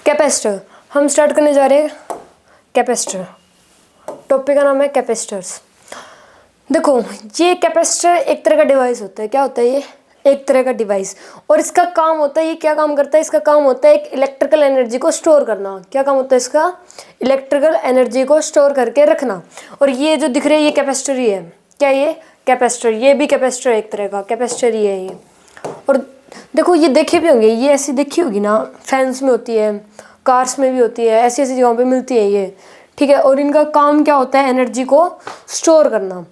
Capacitor, हम start करने जा रहे हैं कैपेसिटर। टॉपिक का नाम है कैपेसिटर्स। देखो, ये कैपेसिटर एक तरह का डिवाइस होता है। क्या होता है ये? एक तरह का डिवाइस। और इसका काम होता है, ये क्या काम करता है? इसका काम होता है एक इलेक्ट्रिकल एनर्जी को स्टोर करना। क्या काम होता है इसका? इलेक्ट्रिकल एनर्जी को स्टोर करके रखना। और ये जो दिख रही है ये कैपेसिटर ही है। क्या ये? कैपेसिटर। ये भी कैपेसिटर एक तरह का कैपेसिटर ही है ये। और देखो, ये देखे भी होंगे, ये ऐसी देखी होगी ना, फैंस में होती है, कार्स में भी होती है, ऐसी ऐसी जगहों पे मिलती है ये। ठीक है। और इनका काम क्या होता है? एनर्जी को स्टोर करना।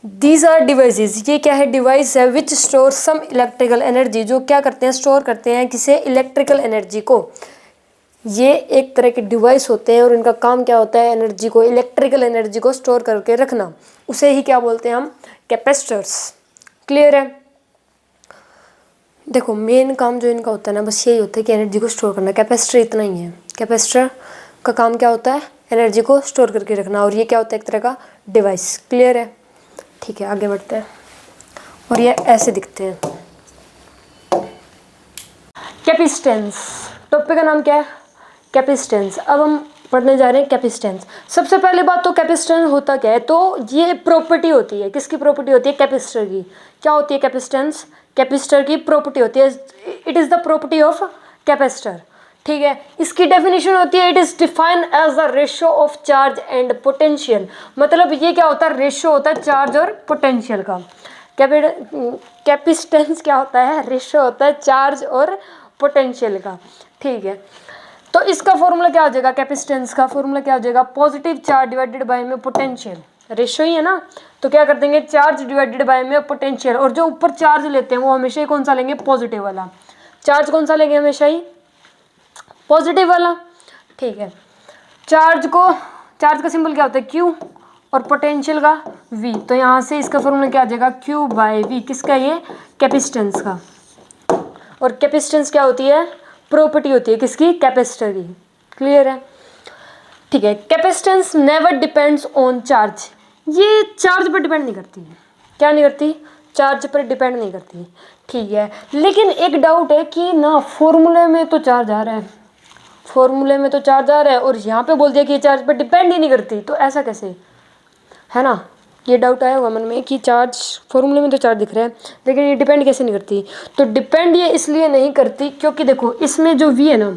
These are devices. ये क्या है? डिवाइस है which store some electrical energy. जो क्या करते हैं? स्टोर करते हैं किसे? इलेक्ट्रिकल एनर्जी को। ये एक तरह के डिवाइस होते हैं और इनका काम क्या होता है? एनर्जी को, इलेक्ट्रिकल एनर्जी को स्टोर करके रखना। उसे ही क्या बोलते हैं हम? कैपेसिटर्स। क्लियर है? देखो, मेन काम जो इनका होता है ना, बस यही होता है कि एनर्जी को स्टोर करना। कैपेसिटर इतना ही है। कैपेसिटर का काम क्या होता है? एनर्जी को स्टोर करके रखना। और ये क्या होता है? एक तरह का डिवाइस। क्लियर है? ठीक है, आगे बढ़ते हैं। और ये ऐसे दिखते हैं। कैपेसिटेंस। टॉपिक का नाम क्या है? कैपेसिटेंस। अब हम पढ़ने जा रहे हैं कैपेसिटेंस। सबसे पहले बात तो कैपेसिटेंस होता क्या है? तो ये प्रॉपर्टी होती है। किसकी प्रॉपर्टी होती है? कैपेसिटर की। क्या होती है कैपेसिटेंस? कैपेसिटर की प्रॉपर्टी होती है। It is the property of capacitor. ठीक है। इसकी डेफिनेशन होती है, it is defined as the ratio of charge and potential. मतलब ये क्या होता है? रेशियो होता है चार्ज और पोटेंशियल का। कैपेसिटेंस क्या होता है? रेशियो होता है चार्ज और पोटेंशियल का। ठीक है। तो इसका फॉर्मूला क्या हो जाएगा? कैपेसिटेंस का फॉर्मूला क्या हो जाएगा? पॉजिटिव चार्ज डिवाइडेड बाय में पोटेंशियल। रेशियो ही है ना, तो क्या कर देंगे? चार्ज डिवाइडेड बाय में पोटेंशियल। और जो ऊपर चार्ज लेते हैं वो हमेशा ही कौन सा लेंगे? पॉजिटिव वाला। चार्ज कौन सा लेंगे? हमेशा ही पॉजिटिव वाला। ठीक है। चार्ज का सिंबल क्या होता है? क्यू। और पोटेंशियल का वी। तो यहाँ से इसका फॉर्मूला क्या आ जाएगा? Q by V. किसका? ये कैपेसिटेंस का। और कैपेसिटेंस क्या होती है? प्रॉपर्टी होती है किसकी? कैपेसिटर की। क्लियर है? ठीक है। Capacitance never depends on charge. ये चार्ज पर डिपेंड नहीं करती। क्या नहीं करती? चार्ज पर डिपेंड नहीं करती। ठीक है। लेकिन एक डाउट है कि ना, फॉर्मूले में तो चार्ज आ रहा है, फॉर्मूले में तो चार्ज आ रहा है, और यहाँ पे बोल दिया कि ये चार्ज पर डिपेंड ही नहीं करती। तो ऐसा कैसे है ना? ये डाउट आया होगा मन में कि चार्ज, फॉर्मूले में तो चार्ज दिख रहा है लेकिन ये डिपेंड कैसे नहीं करती। तो डिपेंड ये इसलिए नहीं करती क्योंकि देखो, इसमें जो वी है ना,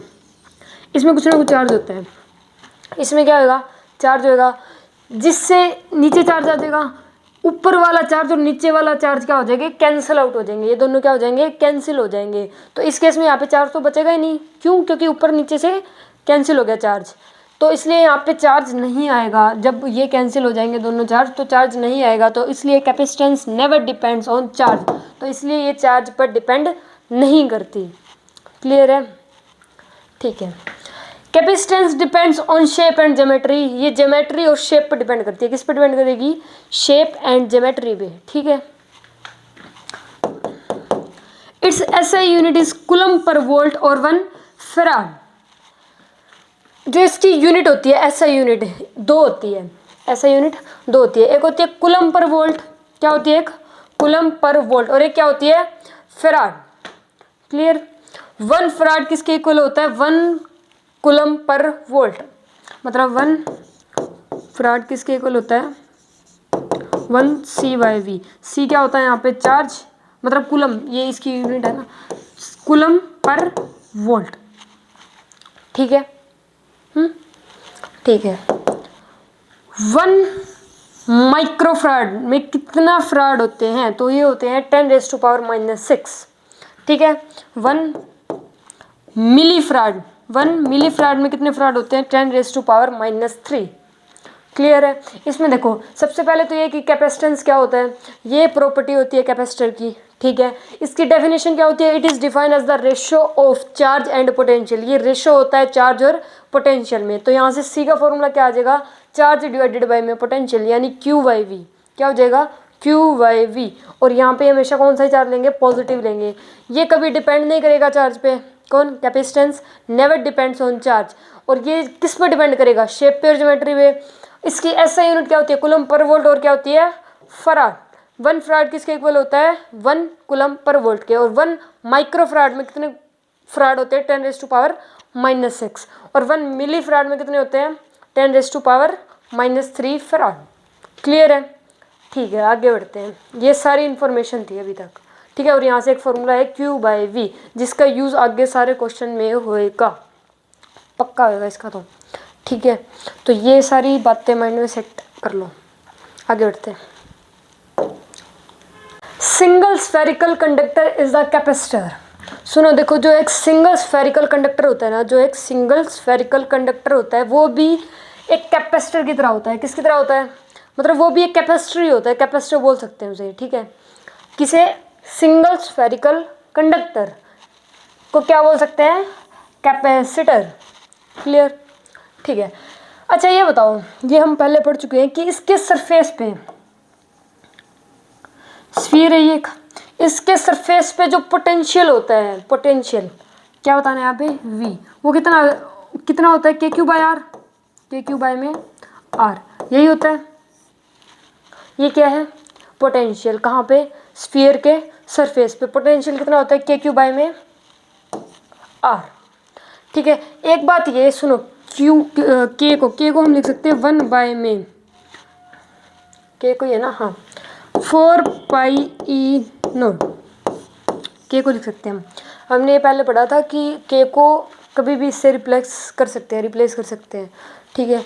इसमें कुछ ना कुछ चार्ज होता है। इसमें क्या होगा? चार्ज होगा, जिससे नीचे चार्ज आ जाएगा। ऊपर वाला चार्ज और नीचे वाला चार्ज क्या हो जाएंगे? कैंसिल आउट हो जाएंगे। ये दोनों क्या हो जाएंगे? कैंसिल हो जाएंगे। तो इस केस में यहाँ पे चार्ज तो बचेगा ही नहीं। क्यों? क्योंकि ऊपर नीचे से कैंसिल हो गया चार्ज। तो इसलिए यहाँ पे चार्ज नहीं आएगा। जब ये कैंसिल हो जाएंगे दोनों चार्ज, तो चार्ज नहीं आएगा। तो इसलिए capacitance never depends on charge. तो इसलिए ये चार्ज पर डिपेंड नहीं करती। क्लियर है? ठीक है। Capacitance depends on shape and geometry. ये ज्योमेट्री और शेप पर डिपेंड करती है। किस पर डिपेंड करेगी? शेप एंड ज्योमेट्री पे। ठीक है। It's SI unit is coulomb per volt और 1 फैराड। जो इसकी यूनिट होती है, एसआई यूनिट दो होती है। एसआई यूनिट दो होती है। एक होती है कूलम पर वोल्ट। क्या होती है? एक कूलम पर वोल्ट। और एक क्या होती है? फैराड। क्लियर? 1 फैराड किसके इक्वल होता है? 1 कूलम पर वोल्ट। मतलब 1 फैराड किसके इक्वल होता है? 1 C/V। C क्या होता है यहाँ पे? चार्ज, मतलब कूलम, ये इसकी यूनिट है ना, कूलम पर वोल्ट। ठीक है। ठीक है। 1 माइक्रोफैराड में कितना फैराड होते हैं? तो ये होते हैं 10⁻⁻⁶। ठीक है। 1 मिलीफैराड, 1 मिलीफैराड में कितने फैराड होते हैं? 10⁻⁻3। क्लियर है? इसमें देखो, सबसे पहले तो ये कि कैपेसिटेंस क्या होता है, ये प्रॉपर्टी होती है कैपेसिटर की। ठीक है। इसकी डेफिनेशन क्या होती है? It is defined as the ratio of charge and potential. ये रेशियो होता है चार्ज और पोटेंशियल में। तो यहाँ से सी का फॉर्मूला क्या आ जाएगा? चार्ज डिवाइडेड बाय में पोटेंशियल, यानी Q/V। क्या हो जाएगा? Q/V। और यहाँ पे हमेशा कौन सा चार्ज लेंगे? पॉजिटिव लेंगे। ये कभी डिपेंड नहीं करेगा चार्ज पे। कौन? Capacitance never depends on charge. और ये किस पर डिपेंड करेगा? शेप पे और ज्योमेट्री पे। इसकी एसआई यूनिट क्या होती है? Coulomb per volt. और क्या होती है? फैराड। 1 फैराड किसके इक्वल होता है? 1 कूलम पर वोल्ट के। और 1 माइक्रोफैराड में कितने फैराड होते हैं? -6 और 1 मिली फराड में कितने होते हैं 10⁻³ फराड। क्लियर है? ठीक है, आगे बढ़ते हैं। ये सारी इन्फॉर्मेशन थी अभी तक, ठीक है। और यहाँ से एक फॉर्मूला है Q/V जिसका यूज़ आगे सारे क्वेश्चन में होएगा, पक्का होएगा इसका तो, ठीक है। तो ये सारी बातें माइंड में सेट कर लो, आगे बढ़ते हैं। Single spherical conductor is the capacitor. सुनो देखो, जो एक सिंगल स्फेरिकल कंडक्टर होता है ना, जो एक सिंगल स्फेरिकल कंडक्टर होता है वो भी एक कैपेसिटर की तरह होता है। किसकी तरह होता है? मतलब वो भी एक कैपेसिटर ही होता है, कैपेसिटर बोल सकते हैं उसे, ठीक है। किसे? सिंगल स्फेरिकल कंडक्टर को क्या बोल सकते हैं? कैपेसिटर। क्लियर? ठीक है। अच्छा ये बताओ, ये हम पहले पढ़ चुके हैं कि इसके सरफेस पे स्फीयर है ये, इसके सरफेस पे जो पोटेंशियल होता है, पोटेंशियल क्या बताना है यहाँ पे? V, वो कितना होता है? KQ/R, KQ/ में R, यही होता है। ये क्या है? पोटेंशियल। कहाँ पे? स्फीयर के सरफेस पे पोटेंशियल कितना होता है? KQ/ में R, ठीक है। एक बात ये सुनो, K को हम लिख सकते हैं 1/, में K को ये ना, हाँ 4πE0 K को लिख सकते हैं हम। हमने ये पहले पढ़ा था कि K को कभी भी इससे रिप्लेस कर सकते हैं, ठीक है।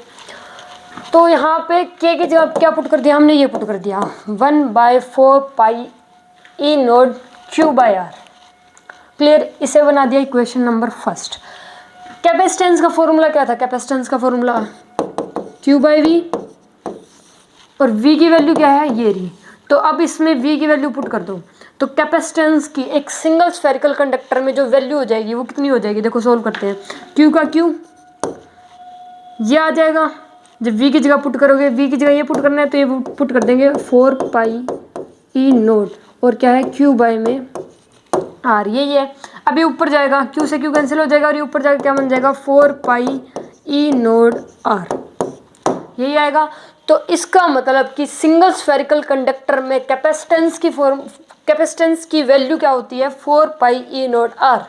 तो यहाँ पे K की जगह क्या पुट कर दिया हमने? ये पुट कर दिया 1/4πE0 Q/R। क्लियर? इसे बना दिया इक्वेशन नंबर फर्स्ट। कैपेसिटेंस का फॉर्मूला क्या था? कैपेसिटेंस का फॉर्मूला Q/V और V की वैल्यू क्या है? ये रही। तो अब इसमें V की वैल्यू पुट कर दो, तो कैपेसिटेंस की एक सिंगल स्फेरिकल कंडक्टर में जो वैल्यू हो जाएगी वो कितनी हो जाएगी? देखो सोल्व करते हैं। Q का Q ये आ जाएगा, जब V की जगह पुट करोगे, V की जगह ये पुट करना है तो ये पुट कर देंगे 4πE0 और क्या है? Q/, में R, यही है। अभी ऊपर जाएगा, Q से Q कैंसिल हो जाएगा और ये ऊपर जाकर क्या बन जाएगा? 4πE0 R, यही आएगा। तो इसका मतलब कि सिंगल स्फेरिकल कंडक्टर में कैपेसिटेंस की वैल्यू क्या होती है? 4πE0 R,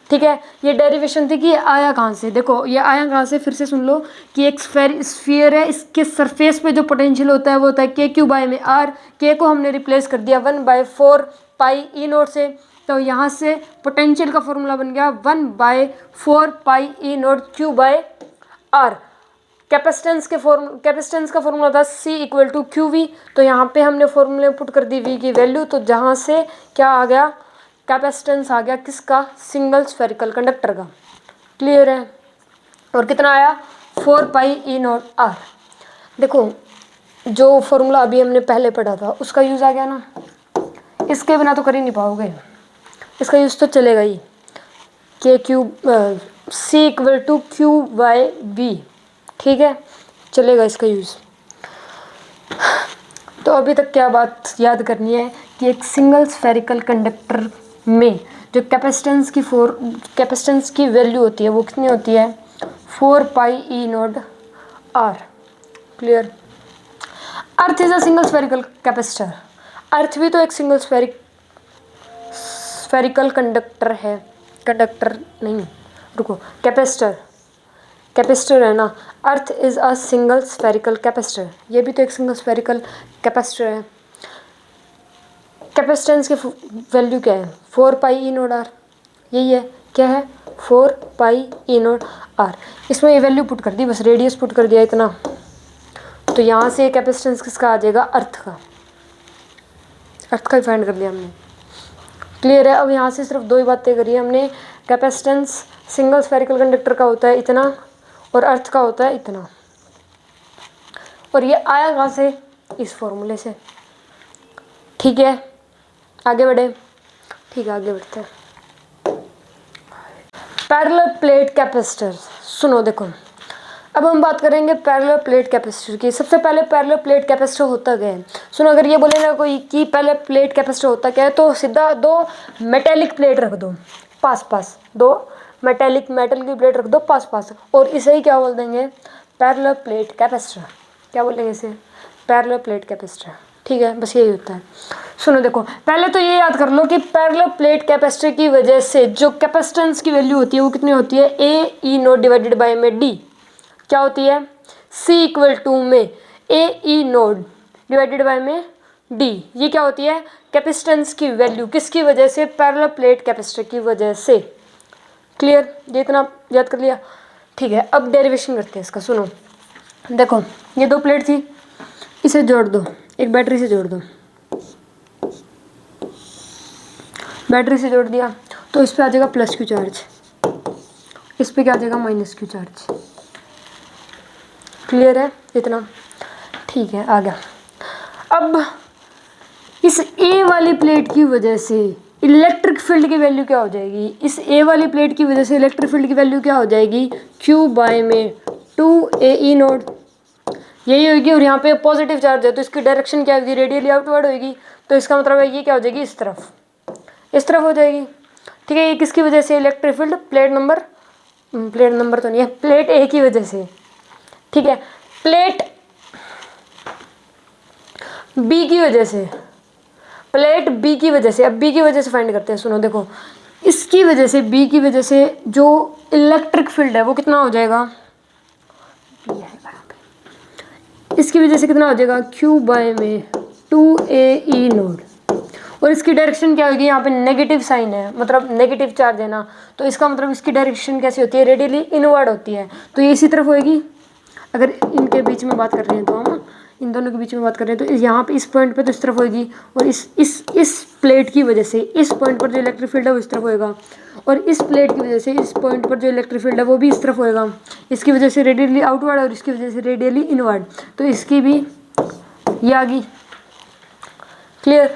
ठीक है। ये डेरिवेशन थी कि ये आया कहाँ से? देखो ये आया कहाँ से, फिर से सुन लो कि एक स्फीयर है, इसके सरफेस पे जो पोटेंशियल होता है वो होता है KQ/ में R। K को हमने रिप्लेस कर दिया 1/4πE0 से, तो यहाँ से पोटेंशियल का फॉर्मूला बन गया 1/4πE0 Q/R। कैपेसिटेंस का फॉर्मूला था C = QV, तो यहाँ पे हमने फॉर्मूले पुट कर दी V की वैल्यू, तो जहाँ से क्या आ गया? कैपेसिटेंस आ गया किसका? सिंगल स्फेरिकल कंडक्टर का। क्लियर है? और कितना आया? 4πE0 R। देखो जो फॉर्मूला अभी हमने पहले पढ़ा था उसका यूज़ आ गया ना, इसके बिना तो कर ही नहीं पाओगे, इसका यूज़ तो चलेगा ही। C = Q/V, ठीक है, चलेगा इसका यूज़। तो अभी तक क्या बात याद करनी है कि एक सिंगल स्फेरिकल कंडक्टर में जो कैपेसिटेंस की वैल्यू होती है वो कितनी होती है? 4πE0 R। Clear? Earth is a single spherical capacitor. Earth भी तो एक सिंगल स्फेरिकल कंडक्टर है, कंडक्टर नहीं, रुको, कैपेसिटर है ना। Earth is a single spherical capacitor, ये भी तो एक सिंगल स्फेरिकल कैपेसिटर है। कैपेसिटेंस की वैल्यू क्या है? 4πE0 R, यही है। क्या है? 4πE0 R। इसमें ये वैल्यू पुट कर दी, बस रेडियस पुट कर दिया इतना, तो यहाँ से कैपेसिटेंस किसका आ जाएगा? अर्थ का ही फाइंड कर लिया हमने। क्लियर है? अब यहाँ से सिर्फ दो ही बातें करी हमने। कैपेसिटेंस सिंगल स्फेरिकल कंडक्टर का होता है इतना और अर्थ का होता है इतना, और ये आया कहाँ से? इस फॉर्मूले से। ठीक है, आगे बढ़े। ठीक है, आगे बढ़ते हैं। Parallel plate capacitor. सुनो देखो, अब हम बात करेंगे पैरेलल प्लेट कैपेसिटर की। सबसे पहले पैरेलल प्लेट कैपेसिटर होता क्या है? सुनो, अगर ये बोले ना कोई कि पैरेलल प्लेट कैपेसिटर होता क्या है, तो सीधा दो मेटेलिक प्लेट रख दो पास पास, दो मेटल की प्लेट रख दो पास पास, और इसे ही क्या बोल देंगे? Parallel plate capacitor. क्या बोलेंगे इसे? Parallel plate capacitor. ठीक है, बस यही होता है। सुनो देखो, पहले तो ये याद कर लो कि पैरेलल प्लेट कैपेसिटर की वजह से जो कैपेसिटेंस की वैल्यू होती है वो कितनी होती है, A E note divided by में डी क्या होती है, सी इक्वल टू में A E note divided by में डी, ये क्या होती है, कैपेसिटेंस की वैल्यू किसकी वजह से, पैरेलल प्लेट कैपेसिटर की वजह से। क्लियर, ये इतना याद कर लिया। ठीक है, अब डेरिवेशन करते हैं इसका। सुनो देखो, ये दो प्लेट थी, इसे जोड़ दो, एक बैटरी से जोड़ दो, बैटरी से जोड़ दिया तो इस पे आ जाएगा प्लस क्यू चार्ज, इस पे क्या आ जाएगा माइनस क्यू चार्ज। क्लियर है इतना, ठीक है, आ गया। अब इस ए वाली प्लेट की वजह से इलेक्ट्रिक फील्ड की वैल्यू क्या हो जाएगी, इस ए वाली प्लेट की वजह से इलेक्ट्रिक फील्ड की वैल्यू क्या हो जाएगी, क्यू बाय में 2 AE नोट, यही होगी। और यहाँ पे पॉजिटिव चार्ज है तो इसकी डायरेक्शन क्या होगी, रेडियली आउटवर्ड होगी। तो इसका मतलब है ये क्या हो जाएगी, इस तरफ हो जाएगी। ठीक है, ये किसकी वजह से, इलेक्ट्रिक फील्ड प्लेट नंबर तो नहीं है, प्लेट ए की वजह से। ठीक है, प्लेट बी की वजह से, प्लेट बी की वजह से, अब बी की वजह से फाइंड करते हैं। सुनो देखो, इसकी वजह से, बी की वजह से जो इलेक्ट्रिक फील्ड है वो कितना हो जाएगा, इसकी वजह से कितना हो जाएगा, क्यू बाय में 2 AE नोट। और इसकी डायरेक्शन क्या होगी, यहाँ पे नेगेटिव साइन है, मतलब नेगेटिव चार्ज है ना, तो इसका मतलब इसकी डायरेक्शन कैसी होती है, रेडियली इनवर्ड होती है। तो ये इसी तरफ होएगी। अगर इनके बीच में बात कर रहे हैं तो हम इन दोनों के बीच में बात कर रहे हैं तो यहाँ पे इस पॉइंट पे तो इस तरफ होएगी, और इस प्लेट की वजह से इस पॉइंट पर जो इलेक्ट्रिक फील्ड है वो इस तरफ होएगा, और इस प्लेट की वजह से इस पॉइंट पर जो इलेक्ट्रिक फील्ड है वो भी इस तरफ होएगा। इसकी वजह से रेडियली आउटवर्ड और इसकी वजह से रेडियली इनवर्ड, तो इसकी भी ये आ गई। क्लियर,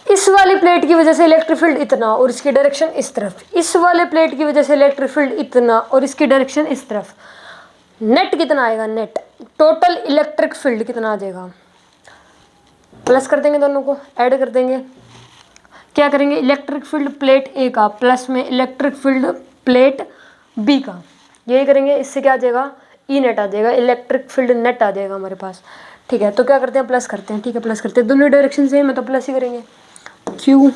इस वाली प्लेट की वजह से इलेक्ट्रिक फील्ड इतना और इसकी डायरेक्शन इस तरफ, इस वाले प्लेट की वजह से इलेक्ट्रिक फील्ड इतना और इसकी डायरेक्शन इस तरफ। नेट कितना आएगा, नेट टोटल इलेक्ट्रिक फील्ड कितना आ जाएगा, प्लस कर देंगे, दोनों को ऐड कर देंगे। क्या करेंगे, इलेक्ट्रिक फील्ड प्लेट ए का प्लस में इलेक्ट्रिक फील्ड प्लेट बी का, यही करेंगे। इससे क्या आ जाएगा, ई नेट आ जाएगा, इलेक्ट्रिक फील्ड नेट आ जाएगा हमारे पास। ठीक है, तो क्या करते हैं, प्लस करते हैं। ठीक है, प्लस करते हैं, दोनों डायरेक्शन सेम है तो प्लस ही करेंगे। Q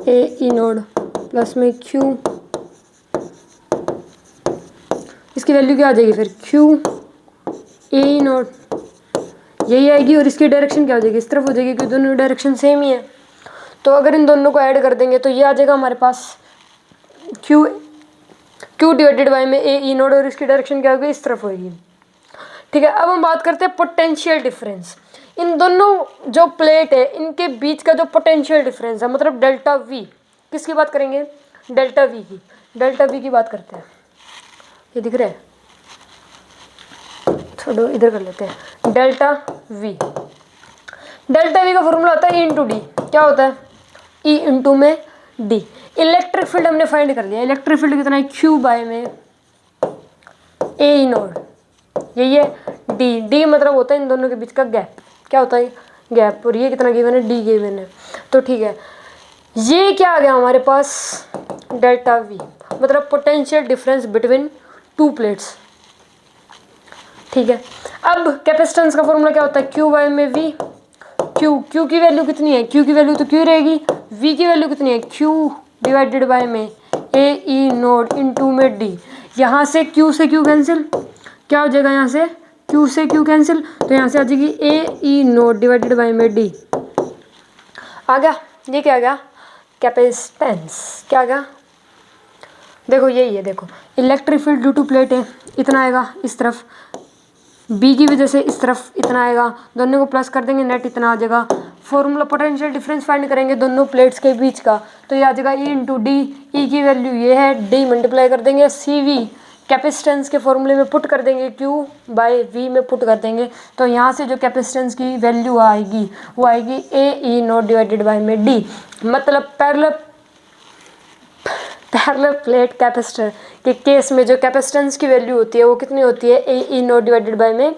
A E node plus में क्यू, इसकी वैल्यू क्या आ जाएगी फिर, क्यू ए ई नोड, यही आएगी। और इसकी डायरेक्शन क्या हो जाएगी, इस तरफ हो जाएगी, क्योंकि दोनों डायरेक्शन सेम ही है। तो अगर इन दोनों को ऐड कर देंगे तो ये आ जाएगा हमारे पास क्यू डिवाइडेड बाय में ए ई नोड, और इसकी डायरेक्शन क्या होगी, इस तरफ होगी। ठीक है, अब हम बात करते हैं पोटेंशियल डिफरेंस। इन दोनों जो प्लेट है इनके बीच का जो पोटेंशियल डिफरेंस है, मतलब डेल्टा वी, किसकी बात करेंगे, डेल्टा वी की, डेल्टा वी की बात करते हैं। ये दिख रहा है, छोड़ो इधर कर लेते हैं। डेल्टा वी, डेल्टा वी का फॉर्मूला होता है ई इंटू डी, क्या होता है, ई इंटू में डी। इलेक्ट्रिक फील्ड हमने फाइंड कर लिया, इलेक्ट्रिक फील्ड कितना है, क्यू बाय में ए ई नोड, यही है। डी, डी मतलब होता है इन दोनों के बीच का गैप, क्या होता है, गैप। और ये कितना गिवन है, डी गिवन है। तो ठीक है, ये क्या आ गया हमारे पास, डेल्टा वी, मतलब potential difference between two plates. ठीक है, अब कैपेसिटेंस का फॉर्मूला क्या होता है, क्यू बाय में वी, क्यू की वैल्यू कितनी है, क्यू की वैल्यू तो क्यू रहेगी, वी की वैल्यू कितनी है, क्यू डिवाइडेड बाय में ए ई नोड इंटू में डी। यहाँ से क्यू कैंसिल, क्या हो जाएगा, यहाँ से क्यू से क्यू कैंसिल, तो यहाँ से आ जाएगी ए ई नोड डिवाइडेड बाय में डी। आ गया, ये क्या आ गया, कैपेसिटेंस। क्या आ गया, देखो यही है, देखो electric field due to plate है, इतना आएगा इस तरफ, बी की वजह से इस तरफ इतना आएगा, दोनों को प्लस कर देंगे, नेट इतना आ जाएगा। फॉर्मूला पोटेंशियल डिफरेंस फाइंड करेंगे दोनों प्लेट्स के बीच का, तो ये आ जाएगा ई इंटू डी। ई की वैल्यू ये है, डी मल्टीप्लाई कर देंगे सी वी, कैपेसिटेंस के फॉर्मूले में पुट कर देंगे, क्यू बाय वी में पुट कर देंगे, तो यहाँ से जो कैपेसिटेंस की वैल्यू आएगी वो आएगी ए ई नोट डिवाइडेड बाय में डी। मतलब पैरेलल प्लेट कैपेसिटर के केस में जो कैपेसिटेंस की वैल्यू होती है वो कितनी होती है, A E note divided by में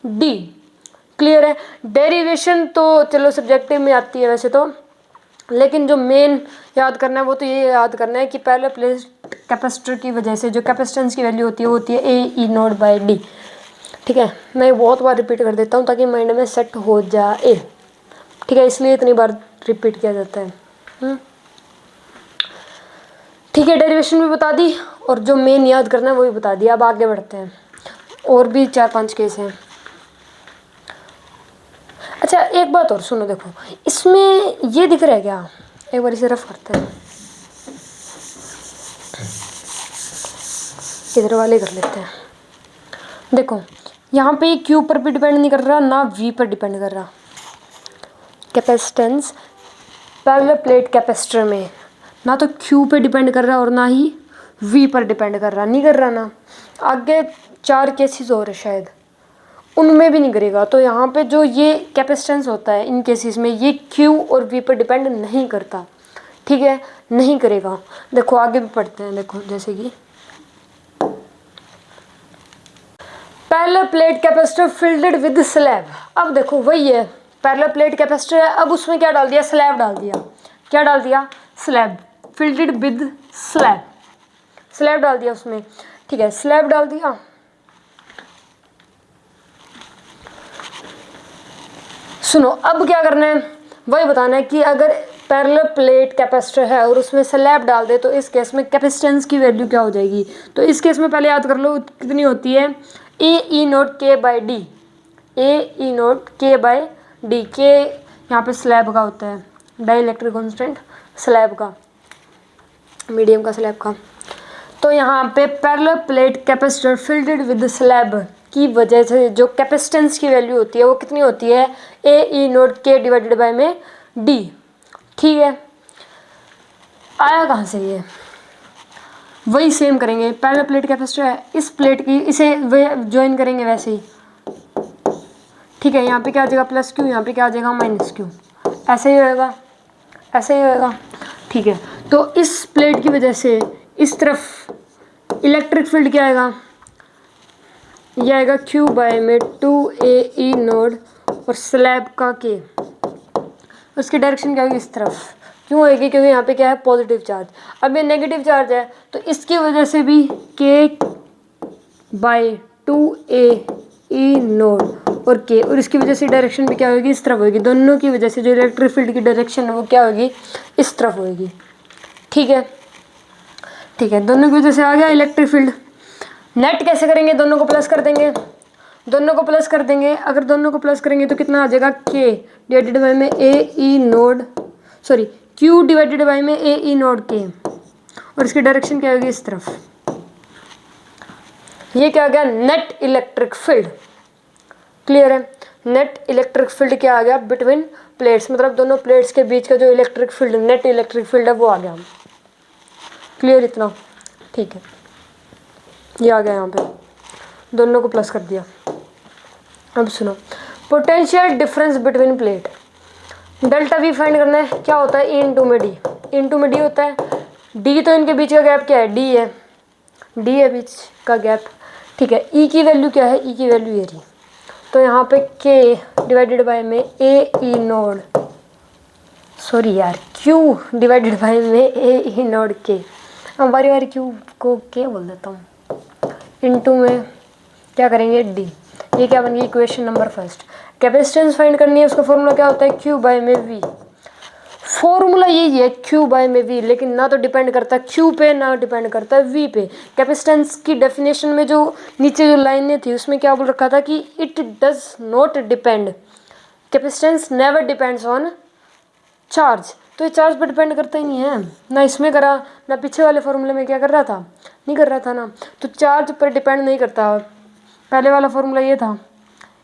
डी। क्लियर है, डेरिवेशन तो चलो सब्जेक्टिव में आती है वैसे तो, लेकिन जो मेन याद करना है वो तो ये याद करना है कि पैरेलल प्लेट कैपेसिटर की वजह से जो कैपेसिटेंस की वैल्यू होती है वो होती है A E note bye D. ठीक ठीक है, मैं बहुत बार रिपीट कर देता हूँ ताकि माइंड में सेट हो जाए। ठीक है, इसलिए इतनी बार रिपीट किया जाता है। ठीक है, डेरिवेशन भी बता दी और जो मेन याद करना है वो भी बता दिया। अब आगे बढ़ते हैं, और भी 4-5 केस हैं। अच्छा, एक बात और सुनो, देखो इसमें ये दिख रहा है क्या, एक बार इसे रफ करते हैं, इधर वाले कर लेते हैं। देखो यहाँ पे क्यू पर भी डिपेंड नहीं कर रहा, ना वी पर डिपेंड कर रहा। कैपेसिटेंस पैरेलल प्लेट कैपेसिटर में ना तो क्यू पे डिपेंड कर रहा और ना ही वी पर डिपेंड कर रहा, नहीं कर रहा ना। आगे 4 केसेस और है शायद, उनमें भी नहीं करेगा। तो यहाँ पे जो ये कैपेसिटेंस होता है इन केसेस में, ये क्यू और वी पर डिपेंड नहीं करता। ठीक है, नहीं करेगा। देखो आगे भी पढ़ते हैं। देखो जैसे कि parallel plate capacitor filled with slab. अब देखो वही है, पैरेलल प्लेट कैपेसिटर है, अब उसमें क्या डाल दिया, स्लैब डाल दिया। क्या डाल दिया, slab, filled with slab, slab डाल दिया उसमें। ठीक है, स्लैब डाल दिया। सुनो, अब क्या करना है, वही बताना है कि अगर पैरेलल प्लेट कैपेसिटर है और उसमें स्लैब डाल दे तो इस केस में कैपेसिटेंस की वैल्यू क्या हो जाएगी। तो इस केस में पहले याद कर लो कितनी होती है, ए ई नोट के by D, A E note के बाई डी। के यहाँ पे स्लैब का होता है, डाई इलेक्ट्रिक कॉन्स्टेंट स्लैब का, मीडियम का स्लैब का। तो यहाँ पे parallel plate capacitor filled with slab की वजह से जो कैपेसिटेंस की वैल्यू होती है वो कितनी होती है, ए ई नोट के डिवाइडेड बाय में डी। ठीक है, आया कहाँ से ये, वही सेम करेंगे। पैरेलल प्लेट कैपेसिटर है, इस प्लेट की इसे ज्वाइन करेंगे वैसे ही। ठीक है, यहाँ पे क्या आ जाएगा प्लस क्यू, यहाँ पे क्या आ जाएगा माइनस क्यू, ऐसे ही होएगा, ऐसे ही होएगा। ठीक है, तो इस प्लेट की वजह से इस तरफ इलेक्ट्रिक फील्ड क्या आएगा, यह आएगा क्यू बाय में 2AE नोड और स्लैब का के, उसकी डायरेक्शन क्या होगी इस तरफ, क्यों होगी, क्योंकि यहाँ पे क्या है पॉजिटिव चार्ज। अब ये नेगेटिव चार्ज है तो इसकी वजह से भी के बाय 2AE नोड और के, और इसकी वजह से डायरेक्शन भी क्या होगी इस तरफ होगी। दोनों की वजह से जो इलेक्ट्रिक फील्ड की डायरेक्शन है वो क्या होगी, इस तरफ होगी। ठीक है, ठीक है, दोनों की वजह से आ गया इलेक्ट्रिक फील्ड। नेट कैसे करेंगे, दोनों को प्लस कर देंगे, दोनों को प्लस कर देंगे। अगर दोनों को प्लस करेंगे तो कितना आ जाएगा, के डिवाइडेड बाय में A E naught, sorry Q divided by में ए ई नोड के, और इसकी डायरेक्शन क्या होगी इस तरफ। ये क्या आ गया, नेट इलेक्ट्रिक फील्ड। क्लियर है, नेट इलेक्ट्रिक फील्ड क्या आ गया बिटवीन प्लेट्स, मतलब दोनों प्लेट्स के बीच का जो electric field, net electric field है वो आ गया। क्लियर इतना, ठीक है, ये आ गया यहाँ पे, दोनों को प्लस कर दिया। अब सुनो, potential difference between plate, delta we find करना है। क्या होता है, ई इंटू में डी, इंटू में डी होता है। डी तो इनके बीच का गैप क्या है, डी है, डी है बीच का गैप। ठीक है, ई की वैल्यू क्या है, ई की वैल्यू ये रही। तो यहाँ पे के डिवाइडेड बाय में ए ई नोड, सॉरी यार क्यू डिवाइडेड बाय में ए ई नोड के, हम बारी बारी क्यू को के बोल देता हूँ, इनटू में क्या करेंगे डी। ये क्या बन गई equation number first. Capacitance find करनी है, उसका फॉर्मूला क्या होता है, क्यू बाय में वी। फॉर्मूला यही है क्यू बाय में वी, लेकिन ना तो डिपेंड करता है क्यू पे ना डिपेंड करता है वी पे। कैपेसिटेंस की डेफिनेशन में जो नीचे जो लाइनें थी उसमें क्या बोल रखा था कि it does not depend, capacitance never depends on charge. तो ये चार्ज पर डिपेंड करता ही नहीं है, ना इसमें करा ना पीछे वाले फॉर्मूले में क्या कर रहा था, नहीं कर रहा था ना। तो चार्ज पर डिपेंड नहीं करता। पहले वाला फॉर्मूला ये था,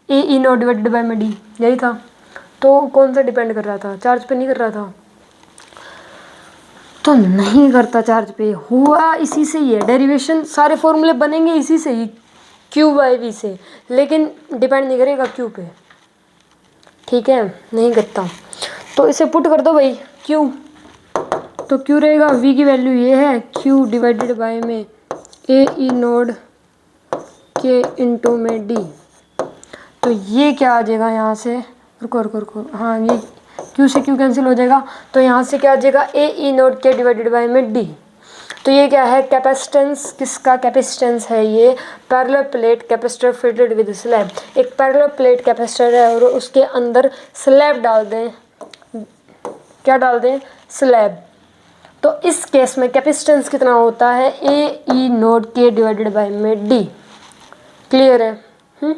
ए ई नोट डिवाइडेड बाय में डी, यही था। तो कौन सा डिपेंड कर रहा था, चार्ज पे नहीं कर रहा था, तो नहीं करता चार्ज पे, हुआ इसी से ही है। डेरिवेशन सारे फॉर्मूले बनेंगे इसी से ही, क्यू बाय वी से, लेकिन डिपेंड नहीं करेगा क्यू पे। ठीक है, नहीं करता। तो इसे पुट कर दो भाई, क्यू, तो क्यू रहेगा, वी की वैल्यू ये है क्यू डिवाइडेड बाय में ए ई नोड के इंटू में डी। तो ये क्या आ जाएगा यहाँ से, रुको रुको रुको, हाँ ये क्यू से क्यू कैंसिल हो जाएगा। तो यहाँ से क्या आ जाएगा, ए ई नोड के डिवाइडेड बाय में डी। तो ये क्या है, कैपेसिटेंस, किसका कैपेसिटेंस है ये, parallel plate capacitor fitted with slab. एक पैरेलल प्लेट कैपेसिटर है और उसके अंदर स्लैब डाल दें, क्या डाल दें, स्लैब। तो इस केस में कैपेसिटेंस कितना होता है, ए ई नोड के डिवाइडेड बाय में डी। क्लियर है?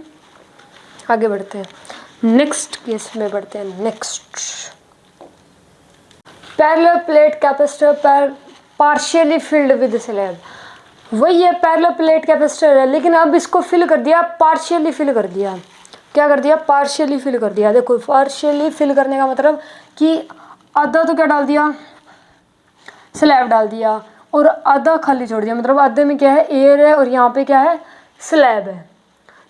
आगे बढ़ते हैं, नेक्स्ट केस में बढ़ते हैं। Next, parallel plate capacitor partially filled with slab. वही है, पैरेलल प्लेट कैपेसिटर है, लेकिन अब इसको फिल कर दिया, पार्शियली फिल कर दिया। क्या कर दिया, पार्शियली फिल कर दिया। देखो पार्शियली फिल करने का मतलब कि आधा तो क्या डाल दिया, स्लैब डाल दिया, और आधा खाली छोड़ दिया। मतलब आधे में क्या है, एयर है, और यहाँ पे क्या है, स्लैब है।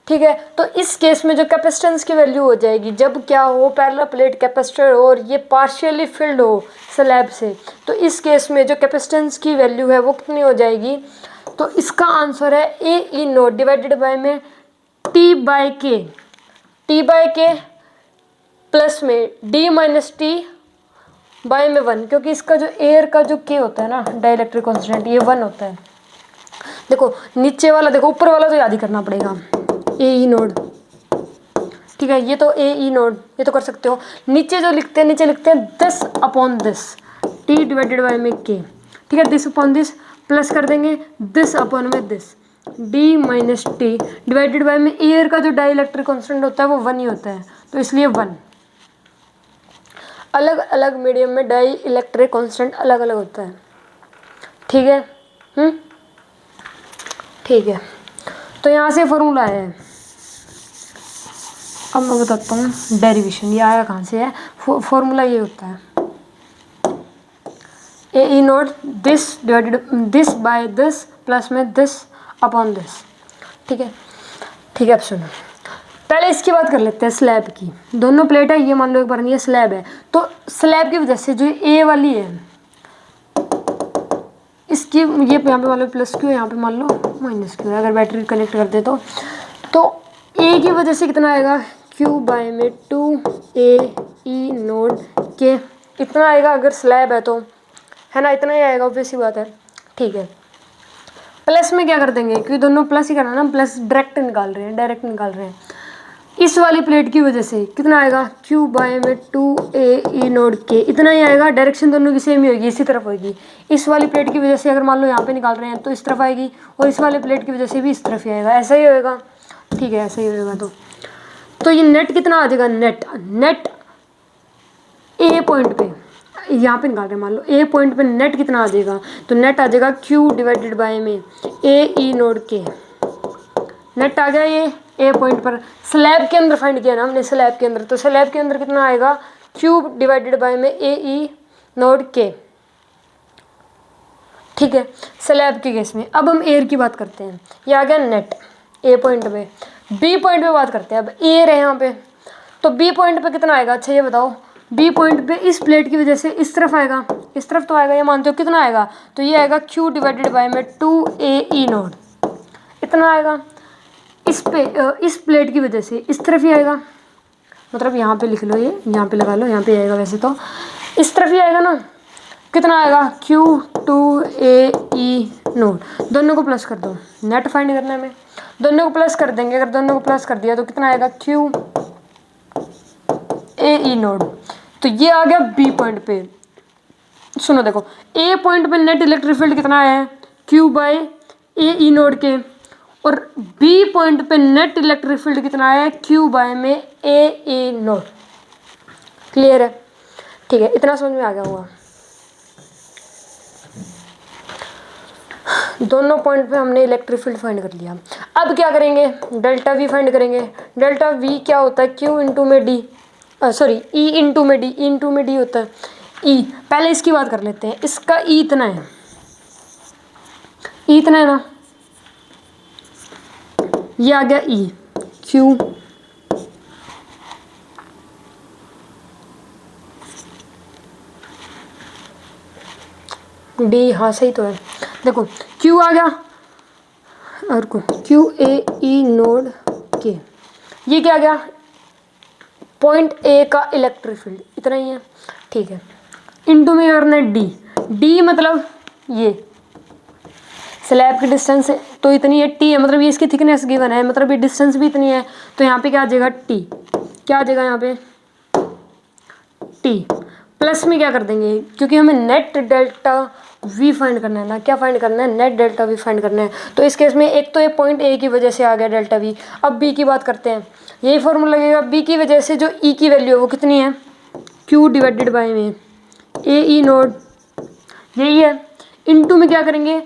ठीक है, तो इस केस में जो कैपेसिटेंस की वैल्यू हो जाएगी, जब क्या हो, पैरेलल प्लेट कैपेसिटर हो और ये पार्शियली फिल्ड हो स्लैब से, तो इस केस में जो कैपेसिटेंस की वैल्यू है वो कितनी हो जाएगी। तो इसका आंसर है A E note divided by में टी बाय के प्लस में डी माइनस टी बाय में 1, क्योंकि इसका जो एयर का जो के होता है ना, डाइलेक्ट्रिक कांस्टेंट, ये 1 होता है। देखो नीचे वाला, देखो ऊपर वाला तो याद ही करना पड़ेगा, ए ई नोड। ठीक है, ये तो ए ई नोड, ये तो कर सकते हो। नीचे जो लिखते हैं, नीचे लिखते हैं this upon this, T divided by में के। ठीक है, दिस अपॉन दिस प्लस कर देंगे दिस अपॉन में this, D minus T divided by में एयर का जो डाइलेक्ट्रिक कांस्टेंट होता है वो 1 ही होता है, तो इसलिए 1। अलग अलग मीडियम में डाई इलेक्ट्रिक कांस्टेंट अलग अलग होता है। ठीक है, ठीक है, तो यहाँ से फॉर्मूला है। अब मैं बताता हूँ डेरिवेशन, ये आया कहाँ से है। फॉर्मूला ये होता है, A E naught this divided this by this plus में दिस अपॉन दिस। ठीक है, ठीक है, अब सुनो, पहले इसकी बात कर लेते हैं, स्लैब की। दोनों प्लेट है, ये मान लो एक बार, ये स्लैब है, तो स्लैब की वजह से जो ए वाली है, इसकी ये यहाँ पे मान लो प्लस क्यू, यहाँ पे मान लो माइनस क्यू, अगर बैटरी कनेक्ट कर दे तो ए की वजह से कितना आएगा, क्यू बाय में 2 ए ई नोड के, इतना आएगा अगर स्लैब है तो, है ना, इतना ही आएगा, ऑब्वियस सी बात है। ठीक है, प्लस में क्या कर देंगे, क्योंकि दोनों प्लस ही करना ना, प्लस डायरेक्ट निकाल रहे हैं। इस वाली प्लेट की वजह से कितना आएगा, क्यू बाय में 2 ए ई नोड के, इतना ही आएगा। डायरेक्शन दोनों की सेम ही होगी, इसी तरफ होगी। इस वाली प्लेट की वजह से अगर मान लो यहाँ पे निकाल रहे हैं तो इस तरफ आएगी, और इस वाली प्लेट की वजह से भी इस तरफ ही आएगा, ऐसा ही होएगा। ठीक है, ऐसा ही होएगा। तो ये नेट कितना आ जाएगा, नेट ए पॉइंट पे, यहाँ पे निकाल रहे हैं, मान लो ए पॉइंट पे नेट कितना आ जाएगा, तो नेट आ जाएगा क्यू डिवाइडेड बाय में ए ई नोड के। नेट आ गया ये ए पॉइंट पर, स्लैब के अंदर फाइंड किया ना हमने, स्लैब के अंदर, तो स्लैब के अंदर कितना आएगा, क्यू डिवाइडेड बाय में ए ई नोड के। ठीक है, स्लैब के केस में। अब हम एयर की बात करते हैं, ये आ गया नेट ए पॉइंट पे। बी पॉइंट पे बात करते हैं, अब एयर है यहाँ पे, तो बी पॉइंट पे कितना आएगा, अच्छा ये बताओ, बी पॉइंट पे इस प्लेट की वजह से इस तरफ आएगा, इस तरफ तो आएगा, ये मानते हो, कितना आएगा, तो ये आएगा क्यू डिवाइडेड बाय में 2 ए ई नोड, इतना आएगा। इस प्लेट की वजह से इस तरफ ही आएगा, मतलब यहाँ पे लिख लो, ये यहाँ पे लगा लो, यहाँ पे आएगा, वैसे तो इस तरफ ही आएगा ना, कितना आएगा, क्यू 2 ए ई नोड, दोनों को प्लस कर दो, नेट फाइंड करने में दोनों को प्लस कर देंगे। अगर दोनों को प्लस कर दिया तो कितना आएगा, क्यू ए ई नोड। तो ये आ गया बी पॉइंट पे। सुनो देखो, ए पॉइंट पे नेट इलेक्ट्रिक फील्ड कितना है, Q by A E node के, और बी पॉइंट पे नेट इलेक्ट्रिक फील्ड कितना है, क्यू बाय में ए ई नोड। क्लियर है? ठीक है, इतना समझ में आ गया होगा। दोनों पॉइंट पे हमने इलेक्ट्रिक फील्ड फाइंड कर लिया। अब क्या करेंगे, डेल्टा वी फाइंड करेंगे। डेल्टा वी क्या होता है, क्यू इंटू में डी, सॉरी ई इंटू में डी, ई इंटू में डी होता है ई। पहले इसकी बात कर लेते हैं, इसका ई इतना है, ई इतना है ना, ये आ गया ई, क्यू डी, हाँ सही तो है। देखो क्यू आ गया, और को क्यू ए ई नोड के, ये क्या आ गया, पॉइंट ए का इलेक्ट्रिक फील्ड इतना ही है। ठीक है, इंटू में करना है डी, डी मतलब ये स्लैब की डिस्टेंस तो इतनी है टी है, मतलब ये इसकी थिकनेस गिवन है, मतलब ये डिस्टेंस भी इतनी है, तो यहाँ पे क्या आ जाएगा टी, क्या आ जाएगा यहाँ पे टी। प्लस में क्या कर देंगे, क्योंकि हमें नेट डेल्टा वी फाइंड करना है ना, क्या फाइंड करना है, नेट डेल्टा वी फाइंड करना है। तो इस केस में एक तो ये पॉइंट ए की वजह से आ गया डेल्टा वी। अब बी की बात करते हैं, यही फॉर्मूला लगेगा, बी की वजह से जो ई की वैल्यू है वो कितनी है, क्यू डिवाइडेड बाई में ए ई नोड, यही है। इनटू में क्या करेंगे,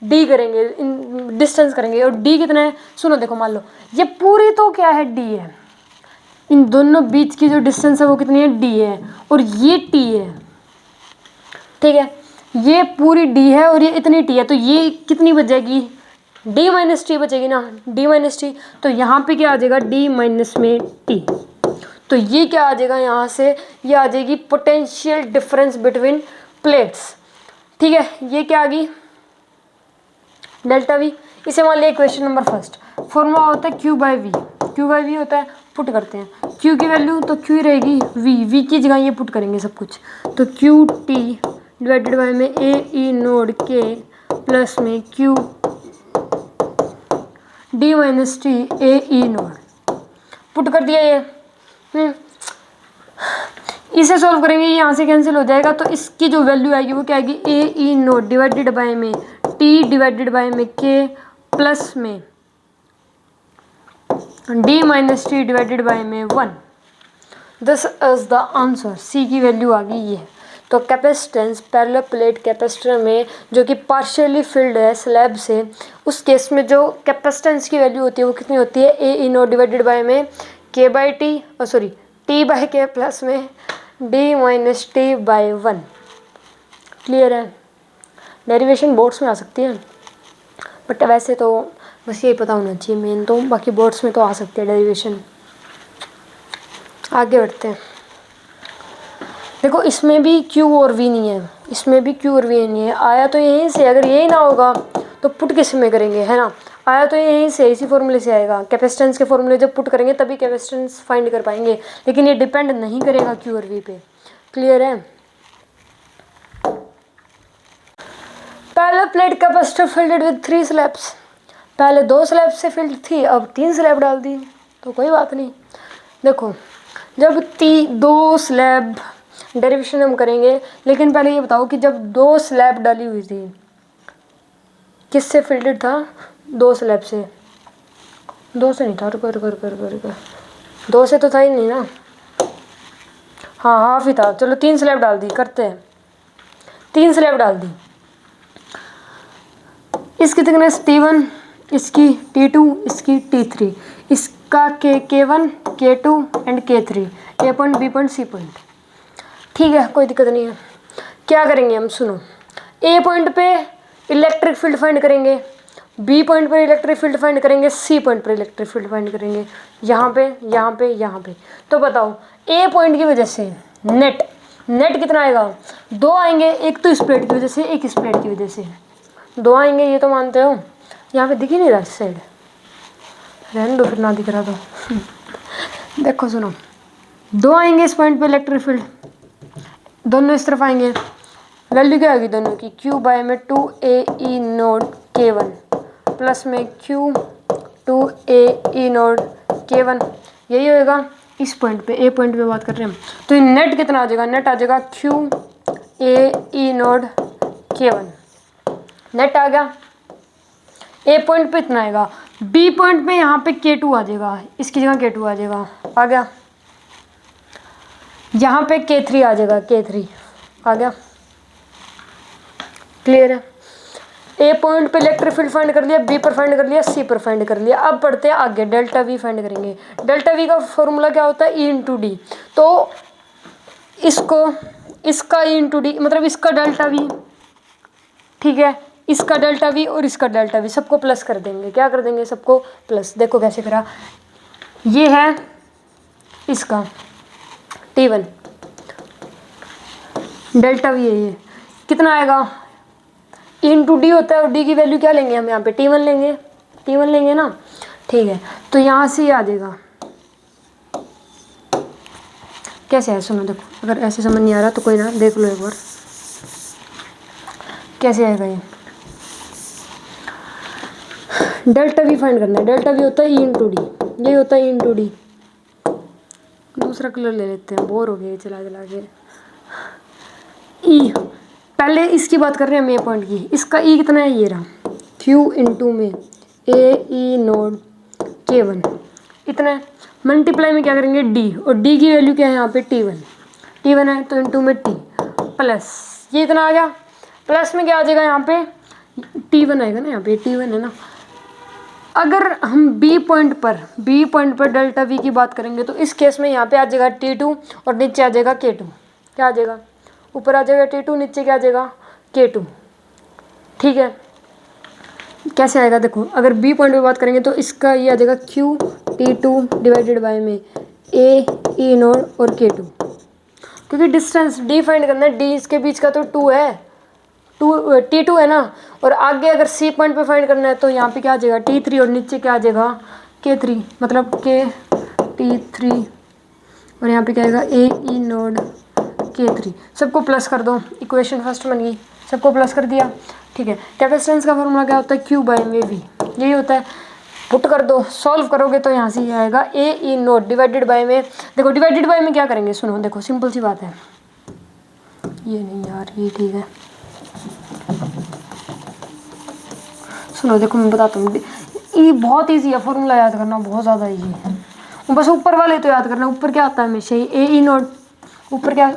डी करेंगे, डिस्टेंस करेंगे, और डी कितना है, सुनो देखो, मान लो ये पूरी तो क्या है डी है, इन दोनों बीच की जो डिस्टेंस है वो कितनी है डी है, और ये टी है, ठीक है, ये पूरी डी है और ये इतनी टी है, तो ये कितनी बच जाएगी, डी माइनस टी बचेगी ना, डी माइनस टी। तो यहाँ पे क्या आ जाएगा, डी माइनस में टी, तो ये क्या आ जाएगा यहाँ से, ये आ जाएगी पोटेंशियल डिफरेंस बिटवीन प्लेट्स, ठीक है। ये क्या आ गई, डेल्टा वी। इसे मान लिया क्वेश्चन नंबर फर्स्ट, फॉर्मूला होता है Q by V, Q by V होता है, पुट करते हैं क्यू की वैल्यू, तो क्यू रहेगी वी, वी की जगह ये पुट करेंगे सब कुछ, तो क्यू टी डिवाइडेड बाई में ए ई नोड के प्लस में Q D minus T A E node, put कर दिया ये। इसे सॉल्व करेंगे, ये यहाँ से कैंसिल हो जाएगा, तो इसकी जो वैल्यू आएगी वो क्या आएगी, ए ई नोट डिवाइडेड बाय में टी डिवाइडेड बाय में के प्लस में D minus T divided by में 1। दिस इज द आंसर, सी की वैल्यू आ गई ये। तो कैपेसिटेंस पैरेलल प्लेट कैपेसिटर में जो कि पार्शियली फिल्ड है स्लैब से, उस केस में जो कैपेसिटेंस की वैल्यू होती है वो कितनी होती है, A E note divided by में के by T, sorry T by के प्लस में D minus T by 1। Clear है, डेरिवेशन बोर्ड्स में आ सकती है, बट वैसे तो बस यही पता होना चाहिए मेन, तो बाकी बोर्ड्स में तो आ सकती है डेरिवेशन। आगे बढ़ते हैं, देखो इसमें भी Q और V नहीं है, इसमें भी Q और V नहीं है, आया तो यहीं से, अगर यही ना होगा तो पुट किस में करेंगे, है ना, आया तो यहीं से, इसी फॉर्मूले से आएगा, कैपेसिटेंस के फॉर्मूले जब पुट करेंगे तभी कैपेसिटेंस फाइंड कर पाएंगे, लेकिन ये डिपेंड नहीं करेगा Q और V पे। क्लियर है, parallel plate capacitor filled with 3 slabs, पहले 2 स्लैब से फिल्ड थी, अब 3 स्लैब डाल दी, तो कोई बात नहीं। देखो जब 2 स्लैब, डेरिवेशन हम करेंगे, लेकिन पहले ये बताओ कि जब 2 स्लैब डाली हुई थी, किससे फिल्डेड था, 2 स्लैब से, 2 से नहीं था, रुको 2 से तो था ही नहीं ना, हाँ हाफ ही था, चलो 3 स्लैब डाल दी, करते हैं 3 स्लैब डाल दी, इसकी थिकनेस T1, इसकी T2, इसकी T3, इसका K1, K2 and K3, A point, B point, C point, ठीक है, कोई दिक्कत नहीं है। क्या करेंगे हम, सुनो, A पॉइंट पे इलेक्ट्रिक फील्ड फाइंड करेंगे, B पॉइंट पर इलेक्ट्रिक फील्ड फाइंड करेंगे, C पॉइंट पर इलेक्ट्रिक फील्ड फाइंड करेंगे, यहाँ पे यहाँ पे यहाँ पे। तो बताओ A पॉइंट की वजह से नेट कितना आएगा, 2 आएंगे, एक तो इस प्लेट की वजह से, एक इस प्लेट की वजह से, 2 आएंगे, ये तो मानते हो। यहाँ पे दिख ही नहीं रहा इस साइड, रहने दो फिर, ना दिख रहा तो देखो सुनो, 2 आएंगे इस पॉइंट पे इलेक्ट्रिक फील्ड, दोनों इस तरफ आएंगे, वैल्यू क्या होगी दोनों की, Q बाय में 2 ए ई नोड K1 प्लस में Q 2 ए ई नोड K1, यही होएगा इस पॉइंट पे, A पॉइंट पे बात कर रहे हैं हम। तो ये नेट कितना आ जाएगा, नेट आ जाएगा Q ए ई नोड K1, नेट आ गया। A पॉइंट पे इतना आएगा, B पॉइंट पे यहाँ पे K2 आ जाएगा, इसकी जगह K2 आ जाएगा, आ गया, यहाँ पे K3 आ जाएगा, K3 आ गया। क्लियर है, A पॉइंट पे इलेक्ट्रिक फील्ड फाइंड कर लिया, B पर फाइंड कर लिया, C पर फाइंड कर लिया। अब बढ़ते हैं आगे, डेल्टा V फाइंड करेंगे। डेल्टा V का फॉर्मूला क्या होता है, E इंटू डी, तो इसका E इंटू डी, मतलब इसका डेल्टा V, ठीक है, इसका डेल्टा V और इसका डेल्टा V सबको प्लस कर देंगे, क्या कर देंगे, सबको प्लस। देखो कैसे करा, ये है इसका T1, डेल्टा V है ये, कितना आएगा, इंटू डी होता है, और डी की वैल्यू क्या लेंगे हम यहाँ पे, T1 लेंगे, T1 लेंगे ना, ठीक है। तो यहाँ से ये आ जाएगा, कैसे है सुनो, देखो अगर ऐसे समझ नहीं आ रहा तो कोई ना, देख लो एक बार कैसे आएगा ये। डेल्टा वी फाइंड करना है। डेल्टा वी होता है ई इंटू डी, यही होता है ई इंटू डी। दूसरा कलर ले लेते हैं, बोर हो गए चला चला के। ई, पहले इसकी बात कर रहे हैं मेन पॉइंट की। इसका ई कितना है, ये रहा क्यू इंटू में ए ई नोड K1 इतना है। मल्टीप्लाई में क्या करेंगे डी, और डी की वैल्यू क्या है यहाँ पे T1 है, तो इंटू में टी प्लस ये इतना आ गया। प्लस में क्या आ जाएगा यहाँ पे T1 आएगा ना, यहाँ पे T1 है ना। अगर हम बी पॉइंट पर डेल्टा वी की बात करेंगे तो इस केस में यहाँ पे आ जाएगा T2 और नीचे आ जाएगा K2। क्या आ जाएगा, ऊपर आ जाएगा T2, नीचे क्या आ जाएगा K2। ठीक है, कैसे आएगा देखो, अगर बी पॉइंट पे बात करेंगे तो इसका ये आ जाएगा Q T2 डिवाइडेड बाय में ए ई नोड और K2, क्योंकि डिस्टेंस डी फाइंड करना है, डी इसके बीच का तो 2 है, T2 है ना। और आगे अगर सी पॉइंट पे फाइंड करना है तो यहाँ पे क्या आ जाएगा T3 और नीचे क्या आ जाएगा K3, मतलब के T3 और यहाँ पे क्या आएगा ए ई नोड K3। सबको प्लस कर दो, इक्वेशन फर्स्ट बन गई, सबको प्लस कर दिया। ठीक है, कैपेसिटेंस का फॉर्मूला क्या होता है Q बाय में V, यही होता है। पुट कर दो, सॉल्व करोगे तो यहाँ से ये आएगा A E naught divided by में। देखो डिवाइडेड बाय में क्या करेंगे, सुनो देखो सिंपल सी बात है, ये नहीं यार ये ठीक है, सुनो देखो मैं बताता हूँ। ये बहुत ईजी है, फॉर्मूला याद करना बहुत ज़्यादा ईजी है। बस ऊपर वाले तो याद करना, ऊपर क्या आता है हमेशा ही ए ई नोड, ऊपर क्या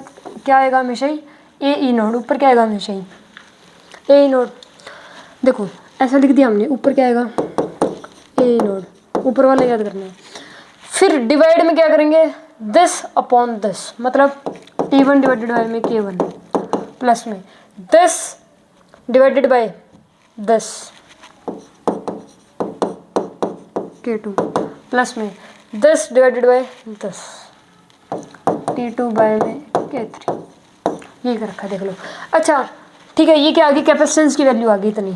क्या आएगा हमेशा ही ए ई नोड, ऊपर क्या आएगा हमेशा ही ए ई नोड। देखो ऐसा लिख दिया हमने, ऊपर क्या आएगा ए ई नोड, ऊपर वाले याद करना है। फिर डिवाइड में क्या करेंगे दिस अपॉन दिस, मतलब T1 डिवाइडेड बाय में K1 प्लस में this divided by this K2 plus में this divided by this T2 by में K3, ये कर रखा देख लो। अच्छा ठीक है, ये क्या आ गई कैपेसिटेंस की वैल्यू आ गई इतनी,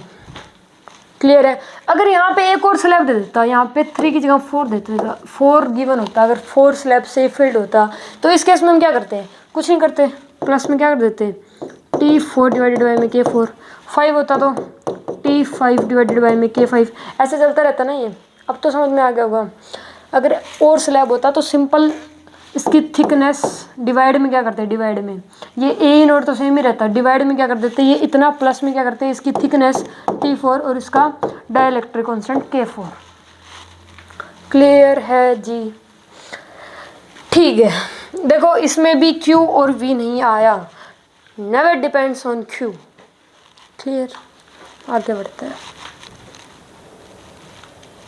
क्लियर है। अगर यहाँ पे एक और स्लैब दे देता, यहाँ पे 3 की जगह 4 देते देता, 4 गिवन होता, अगर 4 स्लैब से फिल्ड होता तो इस केस में हम क्या करते हैं, कुछ नहीं करते, प्लस में क्या कर देते T4 डिवाइडेड बाय में K4, 5 होता तो T5 डिवाइडेड बाय में K5, ऐसे चलता रहता ना ये। अब तो समझ में आ गया होगा। अगर और स्लैब होता तो सिंपल इसकी थिकनेस डिवाइड में क्या करते हैं, डिवाइड में ये ए नोड तो सेम ही रहता है, डिवाइड में क्या कर देते हैं ये इतना, प्लस में क्या करते हैं इसकी थिकनेस T4 और इसका डाइलेक्ट्रिक कांस्टेंट K4। क्लियर है जी, ठीक है। देखो इसमें भी Q और V नहीं आया, never depends on Q। Clear, आगे बढ़ते हैं।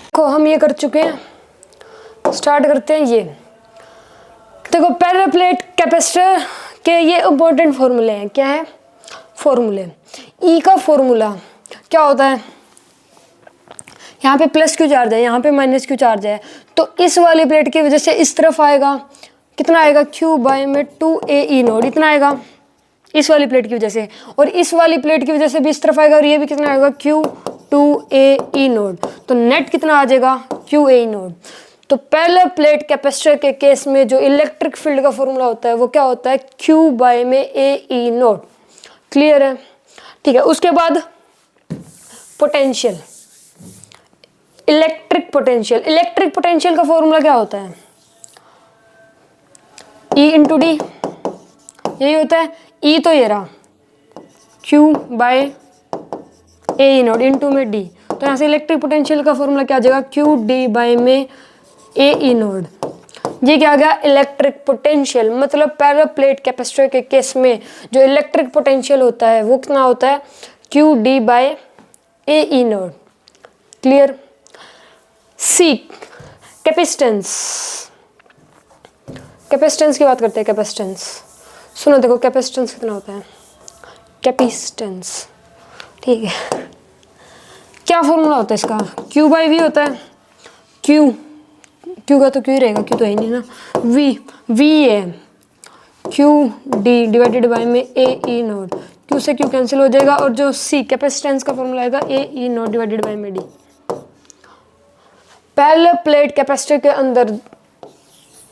देखो हम ये कर चुके हैं, स्टार्ट करते हैं। ये देखो पैरेलल प्लेट कैपेसिटर के ये इंपॉर्टेंट फॉर्मूले हैं। क्या है फॉर्मूले, ई का फॉर्मूला क्या होता है, यहाँ पे प्लस क्यू चार्ज है, यहाँ पे माइनस क्यू चार्ज है, तो इस वाली प्लेट की वजह से इस तरफ आएगा कितना आएगा Q बाय में 2a ई नोड, इतना आएगा इस वाली प्लेट की वजह से, और इस वाली प्लेट की वजह से भी इस तरफ आएगा और ये भी कितना आएगा Q 2a ई नोड, तो नेट कितना आ जाएगा Q a ई नोड। तो पहले प्लेट कैपेसिटर के केस में जो इलेक्ट्रिक फील्ड का फॉर्मूला होता है वो क्या होता है Q बाय में a ई नोड। क्लियर है, ठीक है। उसके बाद पोटेंशियल, इलेक्ट्रिक पोटेंशियल का फॉर्मूला क्या होता है E इंटू डी, यही होता है। E तो ये रहा Q बाय ए ई नोड इंटू में डी, तो यहाँ से इलेक्ट्रिक पोटेंशियल का फॉर्मूला क्या आ जाएगा Q डी बाय में ए ई नोड। ये क्या आ गया इलेक्ट्रिक पोटेंशियल, मतलब पैरेलल प्लेट कैपेसिटर के केस में जो इलेक्ट्रिक पोटेंशियल होता है वो कितना होता है Q डी बाय ए ई नोड। क्लियर। सी कैपेसिटेंस, कैपेसिटेंस की बात करते हैं। कैपेसिटेंस सुनो, देखो कैपेसिटेंस कितना होता है, कैपेसिटेंस, ठीक है। क्या फॉर्मूला होता है इसका, Q बाई वी होता है। Q का तो Q ही रहेगा, Q तो है नहीं ना। V है Q डी डिवाइडेड बाई में ए ई नोड, Q से Q कैंसिल हो जाएगा, और जो C कैपेसिटेंस का फॉर्मूला आएगा A E naught divided by में डी। पैरेलल प्लेट कैपेसिटर के अंदर,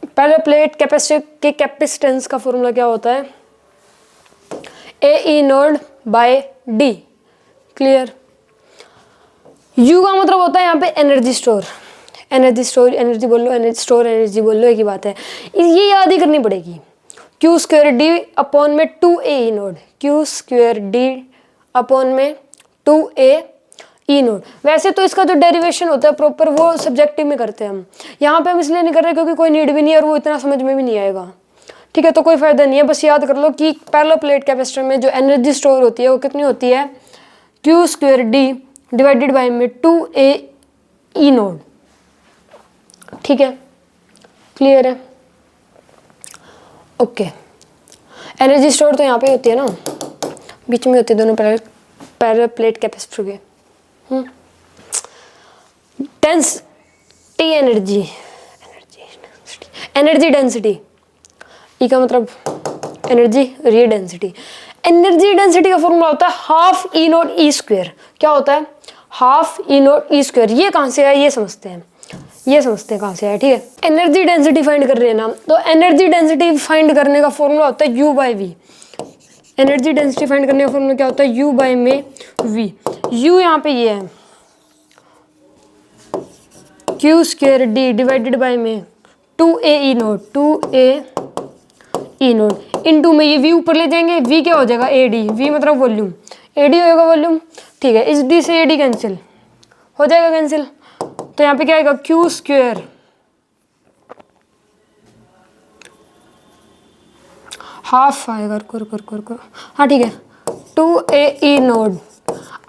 पैरेलल प्लेट कैपेसिटर के कैपेसिटेंस का फॉर्मूला क्या होता है A E naught by D. Clear. U का मतलब होता है यहाँ पे energy store, energy store, energy बोल लो, एनर्जी स्टोर, एनर्जी बोल लो, एक ही बात है। ये याद ही करनी पड़ेगी, क्यू स्क्वायर डी अपॉन में 2a ई node, Q square D upon में 2a ई नोड। वैसे तो इसका जो डेरिवेशन होता है प्रॉपर वो सब्जेक्टिव में करते हैं हम, यहाँ पे हम इसलिए नहीं कर रहे क्योंकि कोई नीड भी नहीं है और वो इतना समझ में भी नहीं आएगा, ठीक है। तो कोई फायदा नहीं है, बस याद कर लो कि पैरेलल प्लेट कैपेसिटर में जो एनर्जी स्टोर होती है वो कितनी होती है, Q square D divided by में 2a ई नोड, ठीक है, क्लियर है, ओके। एनर्जी स्टोर तो यहाँ पे होती है ना, बीच में होती है दोनों पैरेलल प्लेट कैपेसिटर के। डेंसिटी एनर्जी, एनर्जी डेंसिटी, ई का मतलब एनर्जी, और ये डेंसिटी। एनर्जी डेंसिटी का फॉर्मूला होता है हाफ ई नोट ई स्क्वायर। क्या होता है, हाफ ई नोट ई स्क्वायर। ये कहाँ से आया ये समझते हैं, ये समझते हैं कहाँ से आया, ठीक है। एनर्जी डेंसिटी फाइंड कर रहे हैं ना, तो एनर्जी डेंसिटी फाइंड करने का फॉर्मूला होता है U by V. Energy density find करने का फॉर्मूला क्या होता है, यू बाई में वी। यू यहाँ पे ये है Q square D divided by में 2a E naught, 2a E naught into में ये v ऊपर ले जाएंगे, v क्या हो जाएगा ad, v मतलब वॉल्यूम, ad होगा वॉल्यूम, ठीक है। इस d से ad कैंसिल हो जाएगा, कैंसिल, तो यहाँ पे क्या आएगा क्यू स्क्वायर हाफ आएगा, कर हाँ ठीक है, 2a ई नोट।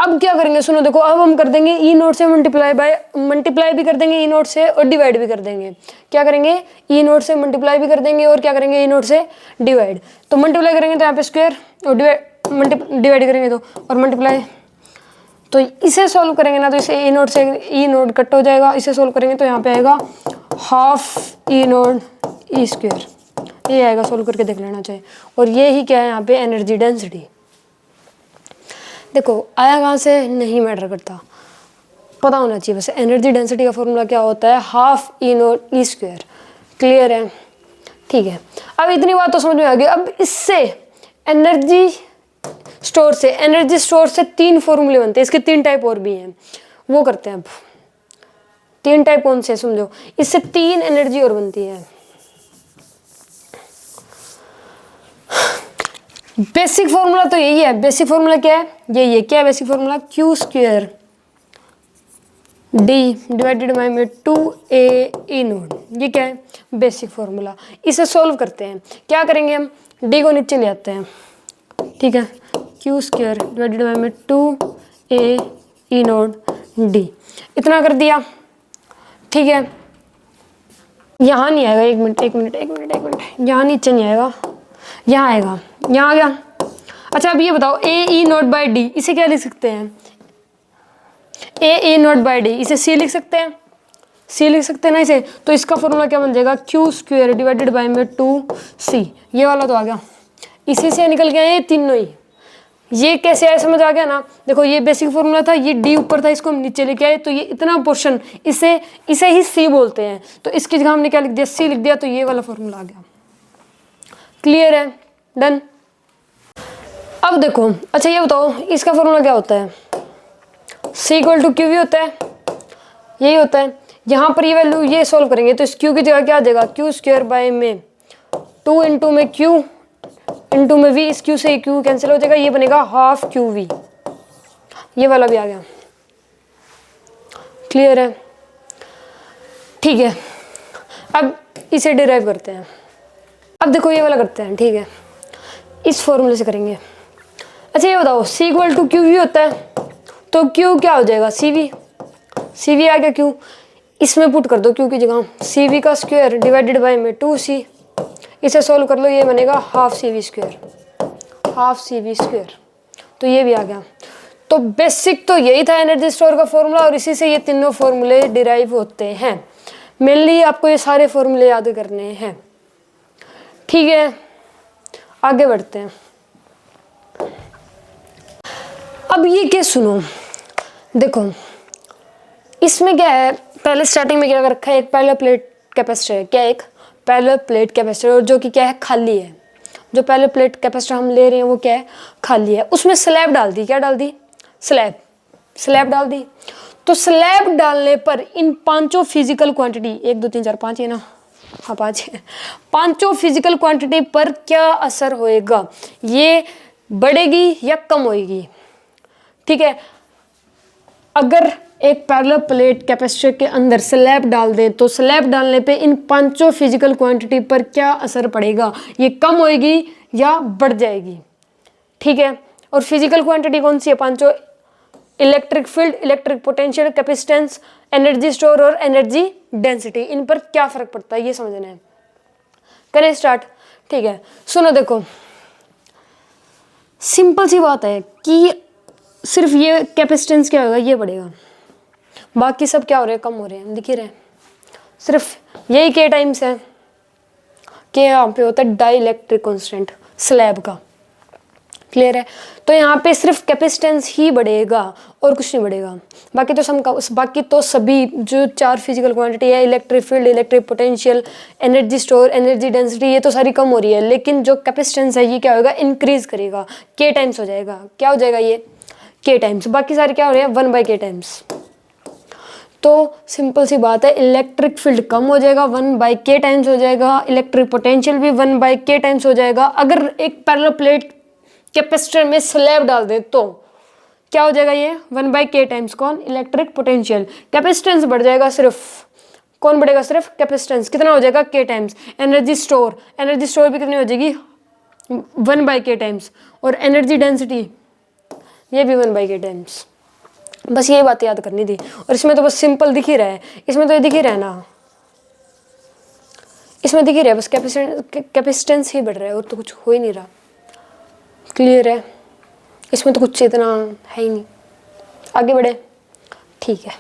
अब क्या करेंगे सुनो, देखो अब हम कर देंगे ई नोट से मल्टीप्लाई भी कर देंगे ई नोट से, और डिवाइड भी कर देंगे। क्या करेंगे, ई नोट से मल्टीप्लाई भी कर देंगे और क्या करेंगे, ई नोट से डिवाइड। तो मल्टीप्लाई करेंगे तो यहाँ पे स्क्वायर, और डिवाइड करेंगे तो और मल्टीप्लाई। तो इसे सॉल्व करेंगे ना, तो इसे ई नोट से ई नोट कट हो जाएगा, इसे सॉल्व करेंगे तो यहाँ पे आएगा हाफ ई नोट ई स्क्वायर, ये आएगा, सॉल्व करके देख लेना चाहिए। और ये ही क्या है यहाँ पे एनर्जी डेंसिटी। देखो आया कहाँ से नहीं मैटर करता, पता होना चाहिए बस। एनर्जी डेंसिटी का फॉर्मूला क्या होता है, हाफ ई नोट ई स्क्वायर, क्लियर है, ठीक है। अब इतनी बात तो समझ में आ गई। अब इससे एनर्जी स्टोर से 3 फॉर्मूले बनते हैं, इसके 3 टाइप और भी हैं, वो करते हैं। अब 3 टाइप कौन से समझो, इससे 3 एनर्जी और बनती है। बेसिक फॉर्मूला तो यही है, बेसिक फॉर्मूला क्या है, यही है, क्या है basic formula, Q square D divided by में 2a ई नोट, ये क्या है बेसिक फॉर्मूला। इसे सॉल्व करते हैं, क्या करेंगे हम, डी को नीचे ले आते हैं, ठीक है, क्यू स्क्वायर डिवाइडेड बाई में 2a ई नोट डी, इतना कर दिया, ठीक है। यहाँ नहीं आएगा, एक मिनट, यहाँ नीचे नहीं आएगा, यहाँ आएगा, यहाँ आ गया। अच्छा अब ये बताओ, ए ई नोट बाई डी, इसे क्या लिख सकते हैं, ए ई नोट बाई डी, इसे सी लिख सकते हैं, सी लिख सकते हैं ना इसे। तो इसका फॉर्मूला क्या बन जाएगा, क्यू स्क्वायर डिवाइडेड बाई में 2c, ये वाला तो आ गया, इसी से निकल गया ये तीनों ही। ये कैसे आया समझ आ गया ना, देखो ये बेसिक फॉर्मूला था, ये डी ऊपर था, इसको हम नीचे लेके आए, तो ये इतना पोर्शन इसे ही सी बोलते हैं, तो इसकी जगह हमने क्या लिख दिया, सी लिख दिया, तो ये वाला फॉर्मूला आ गया, क्लियर है, डन। अब देखो, अच्छा ये बताओ इसका फॉर्मूला क्या होता है, C इक्वल टू क्यू भी होता है, यही होता है। यहाँ पर ये वैल्यू ये सॉल्व करेंगे तो इस क्यू की जगह क्या आ जाएगा, क्यू स्क्वायर बाय में 2 इंटू में क्यू इंटू में वी, इस क्यू से क्यू कैंसिल हो जाएगा, ये बनेगा हाफ क्यू वी, ये वाला भी आ गया, क्लियर है, ठीक है। अब इसे डिराइव करते हैं, अब देखो ये वाला करते हैं, ठीक है, इस फॉर्मूले से करेंगे। अच्छा ये बताओ, C equal to Q V होता है, तो Q क्या हो जाएगा, सी वी आ गया Q, इसमें पुट कर दो Q की जगह, सी वी का स्क्वायर डिवाइडेड बाई में 2c, इसे सोल्व कर लो, ये बनेगा हाफ सी वी स्क्वायर, तो ये भी आ गया। तो बेसिक तो यही था एनर्जी स्टोर का फॉर्मूला, और इसी से ये तीनों फॉर्मूले डिराइव होते हैं। मेनली आपको ये सारे फॉर्मूले याद करने हैं, ठीक है। आगे बढ़ते हैं। अब ये केस सुनो, देखो इसमें क्या है, पहले स्टार्टिंग में क्या कर रखा है, एक पैरेलल प्लेट कैपेसिटर है, क्या एक पैरेलल प्लेट कैपेसिटर, और जो कि क्या है खाली है, जो पैरेलल प्लेट कैपेसिटर हम ले रहे हैं वो क्या है खाली है। उसमें स्लैब डाल दी, क्या डाल दी, स्लैब डाल दी। तो स्लैब डालने पर इन पांचों फिजिकल क्वांटिटी, 1 2 3 4 5 है ना, हाँ 5 है, पांचों फिजिकल क्वांटिटी पर क्या असर होएगा, ये बढ़ेगी या कम होएगी। ठीक है, अगर एक पैरेलल प्लेट कैपेसिटर के अंदर स्लैब डाल दें तो स्लैब डालने पे इन पांचों फिजिकल क्वांटिटी पर क्या असर पड़ेगा, ये कम होएगी या बढ़ जाएगी। ठीक है, और फिजिकल क्वांटिटी कौन सी है, पांचों, electric field, electric potential, capacitance, energy store और एनर्जी डेंसिटी, इन पर क्या फर्क पड़ता है ये समझना है। करें स्टार्ट। ठीक है, सुनो देखो, सिंपल सी बात है कि सिर्फ ये कैपेसिटेंस क्या होगा, ये बढ़ेगा, बाकी सब क्या हो रहे हैं, कम हो रहे हैं, दिख ही रहे हैं। सिर्फ यही के टाइम्स है कि यहाँ पे होता है डाई इलेक्ट्रिक कॉन्स्टेंट स्लैब का। क्लियर है, तो यहाँ पे सिर्फ कैपेसिटेंस ही बढ़ेगा और कुछ नहीं बढ़ेगा, बाकी तो सभी जो 4 फिजिकल क्वांटिटी है, electric field, electric potential, energy store, energy density, ये तो सारी कम हो रही है, लेकिन जो कैपेसिटेंस है ये क्या होगा, इंक्रीज करेगा, के टाइम्स हो जाएगा। क्या हो जाएगा ये, के टाइम्स, बाकी सारे क्या हो रहे हैं, 1/k टाइम्स। तो सिंपल सी बात है, इलेक्ट्रिक फील्ड कम हो जाएगा, 1/k टाइम्स हो जाएगा, इलेक्ट्रिक पोटेंशियल भी 1/k टाइम्स हो जाएगा। अगर एक पैरेलल प्लेट कैपेसिटर में स्लैब डाल दे तो क्या हो जाएगा, ये 1/k टाइम्स, कौन, इलेक्ट्रिक पोटेंशियल, कैपेसिटेंस बढ़ जाएगा, सिर्फ कौन बढ़ेगा, सिर्फ कैपेसिटेंस, कितना हो जाएगा, k टाइम्स, एनर्जी स्टोर भी कितनी हो जाएगी, 1/k टाइम्स, और एनर्जी डेंसिटी ये भी 1/k टाइम्स। बस यही बात याद करनी थी, और इसमें तो बस सिंपल दिख ही रहा है, इसमें तो ये दिख ही रहा है ना, इसमें दिख ही रहा है, बस कैपेसिटेंस ही बढ़ रहा है और तो कुछ हो ही नहीं रहा। क्लियर है, इसमें तो कुछ इतना है ही नहीं। आगे बढ़े, ठीक है।